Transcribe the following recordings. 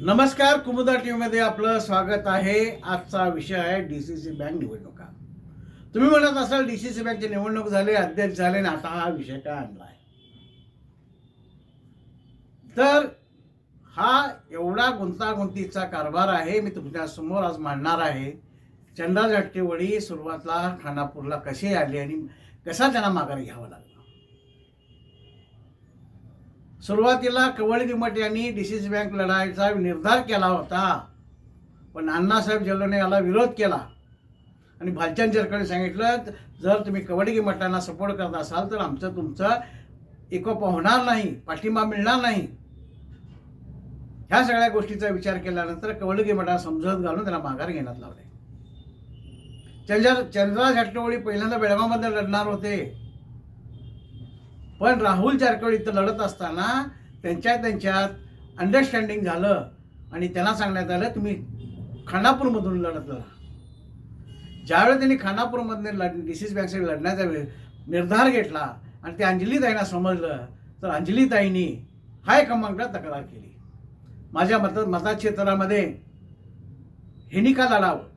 नमस्कार, कुमुदा टीव्हीमध्ये आपलं स्वागत आहे. आजचा विषय आहे डीसीसी बँक निवडणुका. तुम्ही म्हणत असाल डीसीसी बँकची निवडणूक झाली, अध्यक्ष झाले आणि आता हा विषय काय आणलाय. तर हा एवढा गुंतागुंतीचा कारभार आहे, मी तुमच्या समोर आज मांडणार आहे. चंदा जाट्टेवडी सुरुवातला खानापूरला कसे आले आणि कसा त्यांना माघार घ्यावा लागला. सुरुवातीला कवळ गिमट यांनी डीसीसी बँक लढायचा निर्धार केला होता, पण अण्णासाहेब जलोने याला विरोध केला आणि भालचंद जरकडे सांगितलं, जर तुम्ही कवळ गिमटांना सपोर्ट करत असाल तर आमचं तुमचं एकोपा होणार नाही, पाठिंबा मिळणार नाही. ह्या सगळ्या गोष्टीचा विचार केल्यानंतर कवळ गिमटांना समजत घालून त्याला माघार घेण्यात लावले. चंद्रा जाट्टेवडी पहिल्यांदा बेळगावमध्ये लढणार होते, पण राहुल जारकिहोळी इथं लढत असताना त्यांच्यात अंडरस्टँडिंग झालं आणि त्यांना सांगण्यात आलं तुम्ही खानापूरमधून लढत लढा. ज्यावेळी त्यांनी खानापूरमधून डीसीसी बँकसाठी लढण्याचा निर्धार घेतला आणि ते अंजलीताईंना समजलं, तर अंजलीताईंनी हायकमांडला तक्रार केली. माझ्या मतक्षेत्रामध्ये ह्यांनी का लढावं.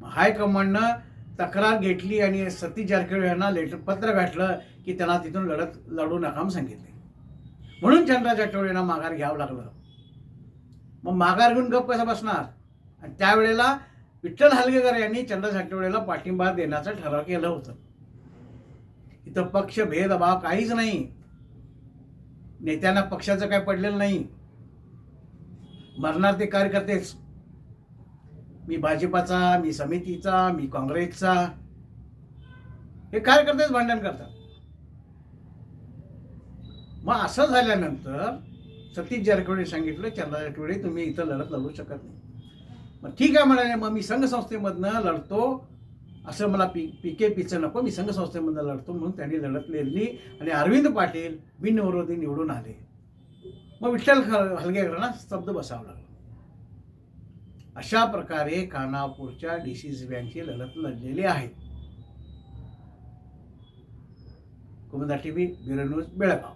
हायकमांडनं तक्रार घेतली आणि सतीश जारकिहोळी यांना पत्र गाठलं की त्यांना तिथून लढू नका म्हणून सांगितले. म्हणून चंद्रा जाट्टेवडी यांना माघार घ्यावं लागलं. मग माघार घेऊन गप कसा बसणार. आणि त्यावेळेला विठ्ठल हलगेकर यांनी चंद्रा जाट्टेवडीला पाठिंबा देण्याचं ठराव केलं होतं. इथं पक्ष भेदभाव काहीच नाही, नेत्यांना पक्षाचं काय पडलेलं नाही. मरणार ते कार्यकर्तेच. मी भाजपाचा, मी समितीचा, मी काँग्रेसचा, हे कार्यकर्तेच भांडण करतात. मग असं झाल्यानंतर सतीश जारकिहोळी सांगितलं, चंद्रा जाट्टेवडी तुम्ही इथं लढू शकत नाही. मग ठीक आहे म्हणाले, मग मी संघ संस्थेमधनं लढतो, असं मला पीकेपीचं नको, मी संघ संस्थेमधनं लढतो. म्हणून त्यांनी लढत लढली आणि अरविंद पाटील बिनविरोधी निवडून आले. मग विठ्ठल हलगेकरांना स्तब्ध बसावं लागलं. अशा प्रकारे खानापूरच्या डीसीसी बँकची लढत लढलेली आहे. Kumuda TV, bureau news, Belgaum.